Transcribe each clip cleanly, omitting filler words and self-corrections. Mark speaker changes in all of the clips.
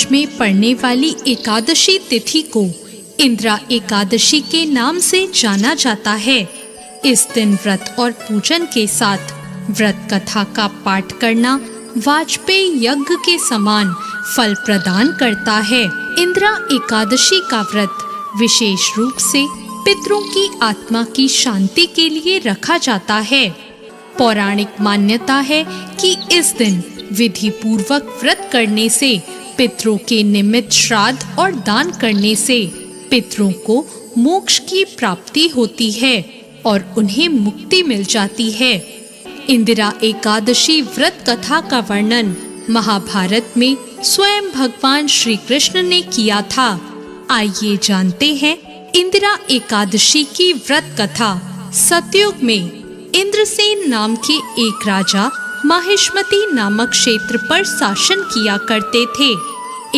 Speaker 1: पक्ष में पड़ने वाली एकादशी तिथि को इंदिरा एकादशी के नाम से जाना जाता है। इस दिन व्रत और पूजन के साथ व्रत कथा का पाठ करना वाजपेयी यज्ञ के समान फल प्रदान करता है। इंदिरा एकादशी का व्रत विशेष रूप से पितरों की आत्मा की शांति के लिए रखा जाता है। पौराणिक मान्यता है कि इस दिन विधि पूर्वक व्रत करने से, पितरों के निमित्त श्राद्ध और दान करने से पितरों को मोक्ष की प्राप्ति होती है और उन्हें मुक्ति मिल जाती है। इंदिरा एकादशी व्रत कथा का वर्णन महाभारत में स्वयं भगवान श्री कृष्ण ने किया था। आइए जानते हैं इंदिरा एकादशी की व्रत कथा। सतयुग में इंद्रसेन नाम के एक राजा माहिष्मती नामक क्षेत्र पर शासन किया करते थे।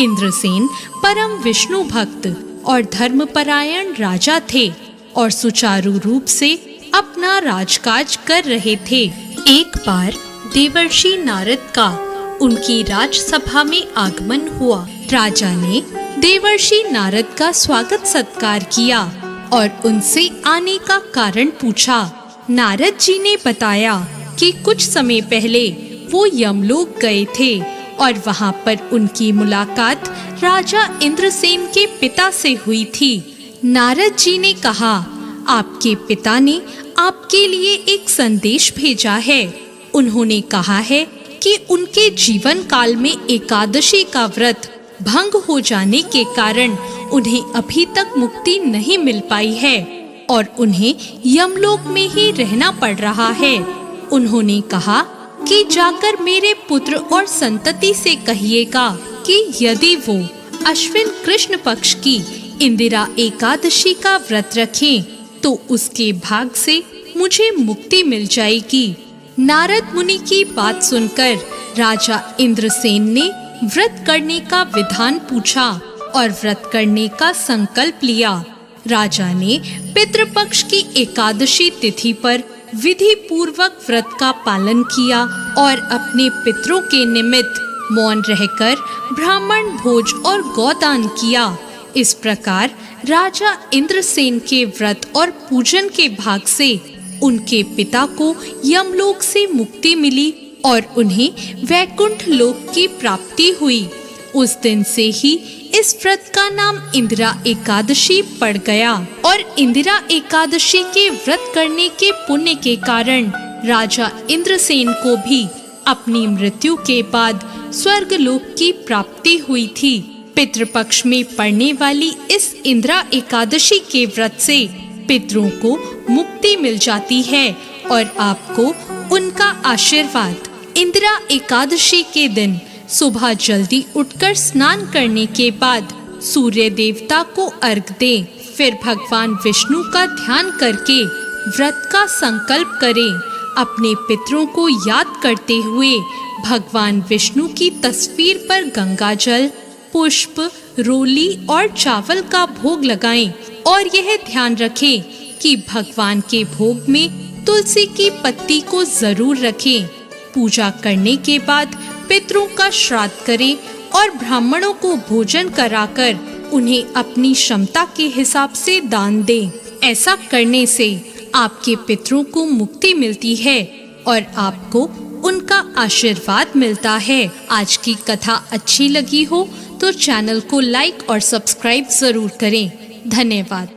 Speaker 1: इंद्रसेन परम विष्णु भक्त और धर्मपरायण राजा थे और सुचारू रूप से अपना राजकाज कर रहे थे। एक बार देवर्षि नारद का उनकी राजसभा में आगमन हुआ। राजा ने देवर्षि नारद का स्वागत सत्कार किया और उनसे आने का कारण पूछा। नारद जी ने बताया कि कुछ समय पहले वो यमलोक गए थे और वहाँ पर उनकी मुलाकात राजा इंद्रसेन के पिता से हुई थी। नारद जी ने कहा, आपके पिता ने आपके लिए एक संदेश भेजा है। उन्होंने कहा है कि उनके जीवन काल में एकादशी का व्रत भंग हो जाने के कारण उन्हें अभी तक मुक्ति नहीं मिल पाई है और उन्हें यमलोक में ही रहना पड़ रहा है। उन्होंने कहा कि जाकर मेरे पुत्र और संतति से कहिएगा कि यदि वो अश्विन कृष्ण पक्ष की इंदिरा एकादशी का व्रत रखें तो उसके भाग से मुझे मुक्ति मिल जाएगी। नारद मुनि की बात सुनकर राजा इंद्रसेन ने व्रत करने का विधान पूछा और व्रत करने का संकल्प लिया। राजा ने पितृपक्ष की एकादशी तिथि पर विधि पूर्वक व्रत का पालन किया और अपने पितरों के निमित्त मौन रहकर ब्राह्मण भोज और गौदान किया। इस प्रकार राजा इंद्रसेन के व्रत और पूजन के भाग से उनके पिता को यमलोक से मुक्ति मिली और उन्हें वैकुंठ लोक की प्राप्ति हुई। उस दिन से ही इस व्रत का नाम इंदिरा एकादशी पड़ गया और इंदिरा एकादशी के व्रत करने के पुण्य के कारण राजा इंद्रसेन को भी अपनी मृत्यु के बाद स्वर्ग लोक की प्राप्ति हुई थी। पितृपक्ष में पड़ने वाली इस इंदिरा एकादशी के व्रत से पितरों को मुक्ति मिल जाती है और आपको उनका आशीर्वाद। इंदिरा एकादशी के दिन सुबह जल्दी उठकर स्नान करने के बाद सूर्य देवता को अर्घ दें, फिर भगवान विष्णु का ध्यान करके व्रत का संकल्प करें। अपने पितरों को याद करते हुए भगवान विष्णु की तस्वीर पर गंगा जल, पुष्प, रोली और चावल का भोग लगाएं और यह ध्यान रखें कि भगवान के भोग में तुलसी की पत्ती को जरूर रखें। पूजा करने के बाद पितरों का श्राद्ध करें और ब्राह्मणों को भोजन कराकर उन्हें अपनी क्षमता के हिसाब से दान दें। ऐसा करने से आपके पितरों को मुक्ति मिलती है और आपको उनका आशीर्वाद मिलता है। आज की कथा अच्छी लगी हो तो चैनल को लाइक और सब्सक्राइब जरूर करें। धन्यवाद।